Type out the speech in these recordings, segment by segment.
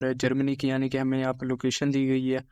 Germany की, यानी कि हमें यहाँ पर लोकेशन दी गई है।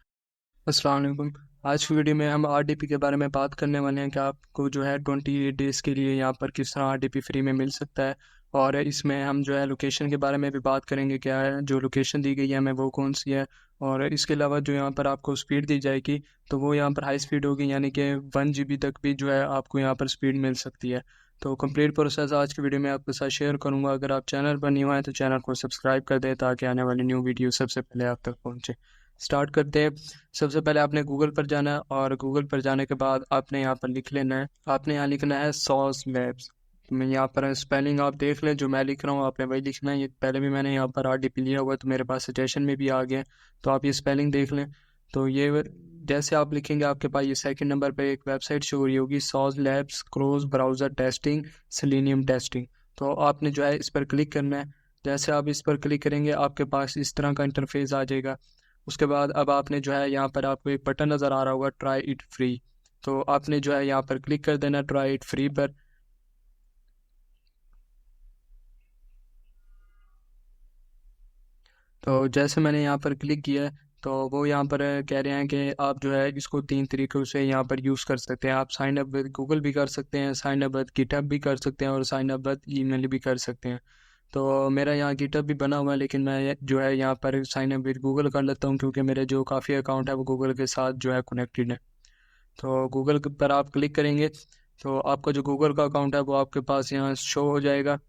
अस्सलाम वालेकुम। आज की वीडियो में हम आरडीपी के बारे में बात करने वाले हैं कि आपको जो है 28 डेज़ के लिए यहाँ पर किस तरह आरडीपी फ्री में मिल सकता है। और इसमें हम जो है लोकेशन के बारे में भी बात करेंगे, क्या है जो लोकेशन दी गई है हमें वो कौन सी है। और इसके अलावा जो यहाँ पर आपको स्पीड दी जाएगी तो वो यहाँ पर हाई स्पीड होगी, यानी कि 1 GB तक भी जो है आपको यहाँ पर स्पीड मिल सकती है। तो कंप्लीट प्रोसेस आज की वीडियो में आपके साथ शेयर करूँगा। अगर आप चैनल पर न्यू आए तो चैनल को सब्सक्राइब कर दें ताकि आने वाली न्यू वीडियो सबसे पहले आप तक पहुँचे। स्टार्ट करते हैं। सबसे पहले आपने गूगल पर जाना है और गूगल पर जाने के बाद आपने यहाँ पर लिख लेना है, आपने यहाँ लिखना है सॉस लैब्स। मैं यहाँ पर स्पेलिंग आप देख लें, जो मैं लिख रहा हूँ आपने वही लिखना है। ये पहले भी मैंने यहाँ पर आरडीपी लिया हुआ है तो मेरे पास सजेशन में भी आ गया, तो आप ये स्पेलिंग देख लें। तो ये जैसे आप लिखेंगे आपके पास ये सेकंड नंबर पे एक वेबसाइट शो हो रही होगी, sauce labs cross browser testing selenium testing. तो आपने जो है इस पर क्लिक करना है। जैसे आप इस पर क्लिक करेंगे आपके पास इस तरह का इंटरफेस आ जाएगा। उसके बाद अब आपने जो है यहाँ पर आपको एक बटन नज़र आ रहा होगा ट्राई इट फ्री, तो आपने जो है यहाँ पर क्लिक कर देना ट्राई इट फ्री पर। तो जैसे मैंने यहाँ पर क्लिक किया है तो वो यहाँ पर कह रहे हैं कि आप जो है इसको 3 तरीक़ों से यहाँ पर यूज़ कर सकते हैं। आप साइन अप विद गूगल भी कर सकते हैं, साइन अप विद गिटहब भी कर सकते हैं और साइन अप विद ईमेल भी कर सकते हैं। तो मेरा यहाँ गिटहब भी बना हुआ है, लेकिन मैं जो है यहाँ पर साइन अप विद गूगल कर लेता हूँ क्योंकि मेरे जो काफ़ी अकाउंट है वो गूगल के साथ जो है कनेक्टेड है। तो गूगल पर आप क्लिक करेंगे तो आपका जो गूगल का अकाउंट है वो आपके पास यहाँ शो हो जाएगा।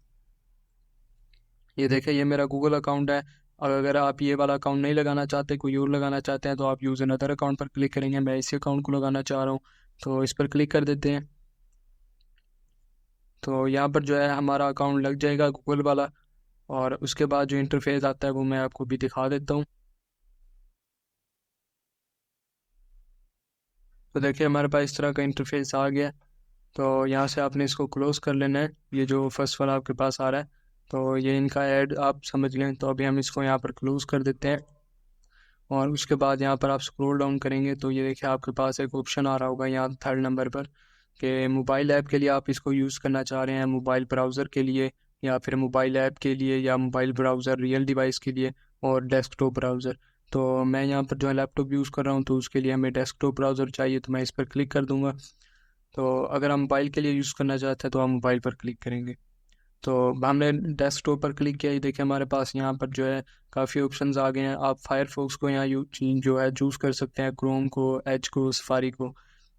ये देखिए ये मेरा गूगल अकाउंट है। और अगर आप ये वाला अकाउंट नहीं लगाना चाहते, कोई और लगाना चाहते हैं, तो आप यूज़ अनदर अकाउंट पर क्लिक करेंगे। मैं इसी अकाउंट को लगाना चाह रहा हूँ तो इस पर क्लिक कर देते हैं। तो यहाँ पर जो है हमारा अकाउंट लग जाएगा गूगल वाला। और उसके बाद जो इंटरफेस आता है वो मैं आपको भी दिखा देता हूँ। तो देखिए हमारे पास इस तरह का इंटरफेस आ गया। तो यहाँ से आपने इसको क्लोज़ कर लेना है, ये जो फर्स्ट वाला आपके पास आ रहा है। तो ये इनका ऐड आप समझ लें। तो अभी हम इसको यहाँ पर क्लोज़ कर देते हैं। और उसके बाद यहाँ पर आप स्क्रॉल डाउन करेंगे तो ये देखिए आपके पास एक ऑप्शन आ रहा होगा यहाँ थर्ड नंबर पर कि मोबाइल ऐप के लिए आप इसको यूज़ करना चाह रहे हैं, मोबाइल ब्राउज़र के लिए, या फिर मोबाइल ऐप के लिए, या मोबाइल ब्राउज़र रियल डिवाइस के लिए, और डेस्कटॉप ब्राउज़र। तो मैं यहाँ पर जो है लैपटॉप यूज़ कर रहा हूँ तो उसके लिए हमें डेस्कटॉप ब्राउज़र चाहिए, तो मैं इस पर क्लिक कर दूँगा। तो अगर हम मोबाइल के लिए यूज़ करना चाहते हैं तो हम मोबाइल पर क्लिक करेंगे। तो हमने डेस्कटॉप पर क्लिक किया, ये देखिए हमारे पास यहाँ पर जो है काफ़ी ऑप्शंस आ गए हैं। आप फायरफॉक्स को यहाँ जो है चूज़ कर सकते हैं, क्रोम को, एज को, सफारी को।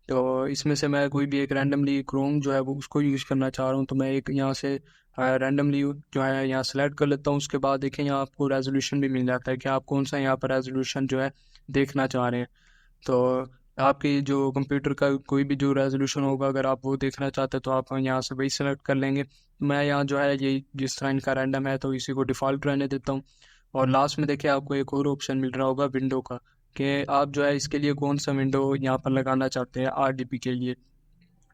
तो इसमें से मैं कोई भी एक रैंडमली क्रोम जो है वो उसको यूज़ करना चाह रहा हूँ, तो मैं एक यहाँ से रैंडमली जो है यहाँ सेलेक्ट कर लेता हूँ। उसके बाद देखें यहाँ आपको रेजोल्यूशन भी मिल जाता है कि आप कौन सा यहाँ पर रेजोल्यूशन जो है देखना चाह रहे हैं। तो आपकी जो कंप्यूटर का कोई भी जो रेजोल्यूशन होगा अगर आप वो देखना चाहते हैं तो आप यहाँ से वही सेलेक्ट कर लेंगे। मैं यहाँ जो है ये जिस तरह इनका रैंडम है तो इसी को डिफ़ॉल्ट रहने देता हूँ। और लास्ट में देखिए आपको एक और ऑप्शन मिल रहा होगा विंडो का, कि आप जो है इसके लिए कौन सा विंडो यहाँ पर लगाना चाहते हैं आरडीपी के लिए।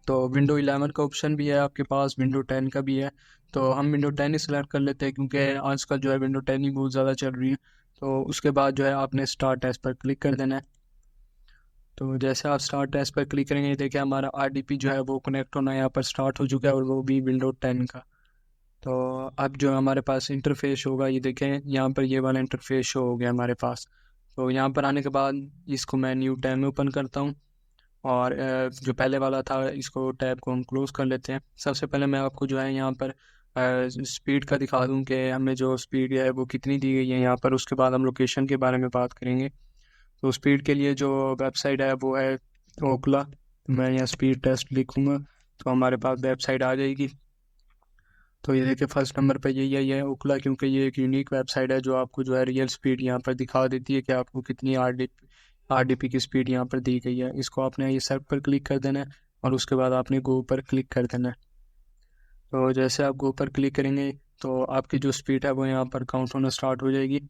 तो विंडो 11 का ऑप्शन भी है आपके पास, विंडो 10 का भी है। तो हम विंडो 10 ही सिलेक्ट कर लेते हैं क्योंकि आजकल जो है विंडो 10 ही बहुत ज़्यादा चल रही है। तो उसके बाद जो है आपने स्टार्ट टेस्ट पर क्लिक कर देना है। तो जैसे आप स्टार्ट टेस्ट पर क्लिक करेंगे देखिए हमारा आरडीपी जो है वो कनेक्ट होना यहाँ पर स्टार्ट हो चुका है, और वो भी विंडो 10 का। तो अब जो हमारे पास इंटरफेस होगा, ये देखें यहाँ पर ये वाला इंटरफेस शो हो गया हमारे पास। तो यहाँ पर आने के बाद इसको मैं न्यू टैब में ओपन करता हूँ। और जो पहले वाला था इसको टैब को हम क्लोज कर लेते हैं। सबसे पहले मैं आपको जो है यहाँ पर स्पीड का दिखा दूँ कि हमें जो स्पीड है वो कितनी दी गई है यहाँ पर। उसके बाद हम लोकेशन के बारे में बात करेंगे। तो स्पीड के लिए जो वेबसाइट है वो है ओकला। मैं यहाँ स्पीड टेस्ट लिखूँगा तो हमारे पास वेबसाइट आ जाएगी। तो ये देखिए फर्स्ट नंबर पे यही है ओकला, क्योंकि ये एक यूनिक वेबसाइट है जो आपको जो है रियल स्पीड यहाँ पर दिखा देती है कि आपको कितनी आरडीपी की स्पीड यहाँ पर दी गई है। इसको आपने ये सर्च पर क्लिक कर देना है और उसके बाद आपने गो पर क्लिक कर देना है। तो जैसे आप गो पर क्लिक करेंगे तो आपकी जो स्पीड है वो यहाँ पर काउंट होना स्टार्ट हो जाएगी।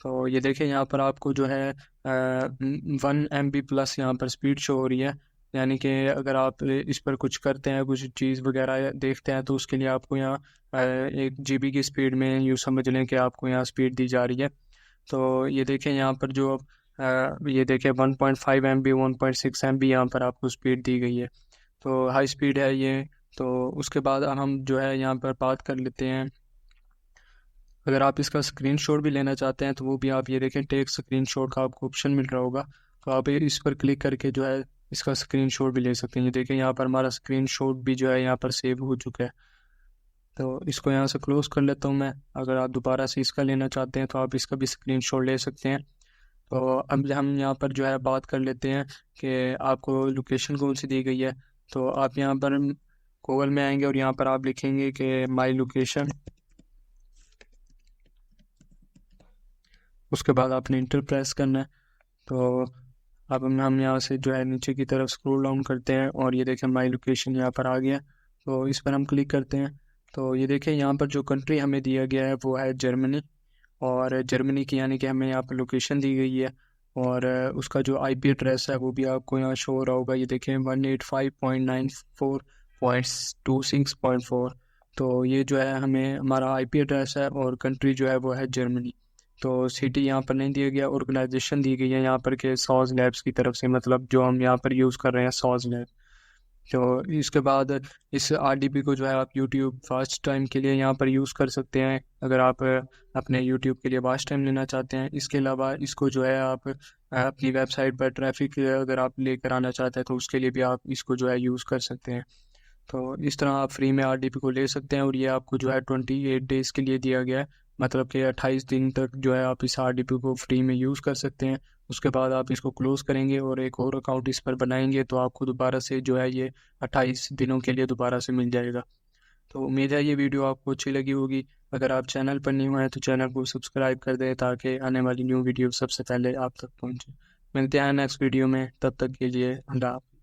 तो ये देखिए यहाँ पर आपको जो है 1 MB प्लस यहाँ पर स्पीड शो हो रही है, यानी कि अगर आप इस पर कुछ करते हैं, कुछ चीज़ वगैरह देखते हैं तो उसके लिए आपको यहाँ 1 GB की स्पीड में यूँ समझ लें कि आपको यहाँ स्पीड दी जा रही है। तो ये देखें यहाँ पर जो ये देखें 1.5 MB 1.6 MB यहाँ पर आपको स्पीड दी गई है। तो हाई स्पीड है ये। तो उसके बाद हम जो है यहाँ पर बात कर लेते हैं अगर आप इसका स्क्रीनशॉट भी लेना चाहते हैं तो वो भी आप ये देखें, टेक स्क्रीनशॉट का आपको ऑप्शन मिल रहा होगा, तो आप इस पर क्लिक करके जो है इसका स्क्रीनशॉट भी ले सकते हैं। ये देखें यहाँ पर हमारा स्क्रीनशॉट भी जो है यहाँ पर सेव हो चुका है। तो इसको यहाँ से क्लोज कर लेता हूँ मैं। अगर आप दोबारा से इसका लेना चाहते हैं तो आप इसका भी स्क्रीनशॉट ले सकते हैं। तो अब हम यहाँ पर जो है बात कर लेते हैं कि आपको लोकेशन कौन सी दी गई है। तो आप यहाँ पर गूगल में आएंगे और यहाँ पर आप लिखेंगे कि माई लोकेशन, उसके बाद आपने इंटर प्रेस करना है। तो अब हम यहाँ से जो है नीचे की तरफ स्क्रॉल डाउन करते हैं और ये देखें माई लोकेशन यहाँ पर आ गया। तो इस पर हम क्लिक करते हैं। तो ये देखें यहाँ पर जो कंट्री हमें दिया गया है वो है जर्मनी, और जर्मनी की यानी कि हमें यहाँ पर लोकेशन दी गई है। और उसका जो आईपी एड्रेस है वो भी आपको यहाँ शो हो रहा होगा। ये देखें 185.94.26.4। तो ये जो है हमें हमारा आईपी एड्रेस है और कंट्री जो है वो है जर्मनी। तो सिटी यहाँ पर नहीं दिया गया, ऑर्गेनाइजेशन दी गई है यहाँ पर के सॉज लैब्स की तरफ से, मतलब जो हम यहाँ पर यूज़ कर रहे हैं सॉज लैब। तो इसके बाद इस आरडीपी को जो है आप यूट्यूब फास्ट टाइम के लिए यहाँ पर यूज़ कर सकते हैं, अगर आप अपने यूट्यूब के लिए फास्ट टाइम लेना चाहते हैं। इसके अलावा इसको जो है आप अपनी वेबसाइट पर ट्रैफिक अगर आप लेकर आना चाहते हैं तो उसके लिए भी आप इसको जो है यूज़ कर सकते हैं। तो इस तरह आप फ्री में आरडीपी को ले सकते हैं, और ये आपको जो है 28 डेज़ के लिए दिया गया है, मतलब कि 28 दिन तक जो है आप इस आरडीपी को फ्री में यूज़ कर सकते हैं। उसके बाद आप इसको क्लोज़ करेंगे और एक और अकाउंट इस पर बनाएंगे तो आपको दोबारा से जो है ये 28 दिनों के लिए दोबारा से मिल जाएगा। तो उम्मीद है ये वीडियो आपको अच्छी लगी होगी। अगर आप चैनल पर न्यू हैं तो चैनल को सब्सक्राइब कर दें ताकि आने वाली न्यू वीडियो सबसे पहले आप तक पहुँचे। मिलते हैं नेक्स्ट वीडियो में, तब तक के लिए अल्लाह हाफ़िज़।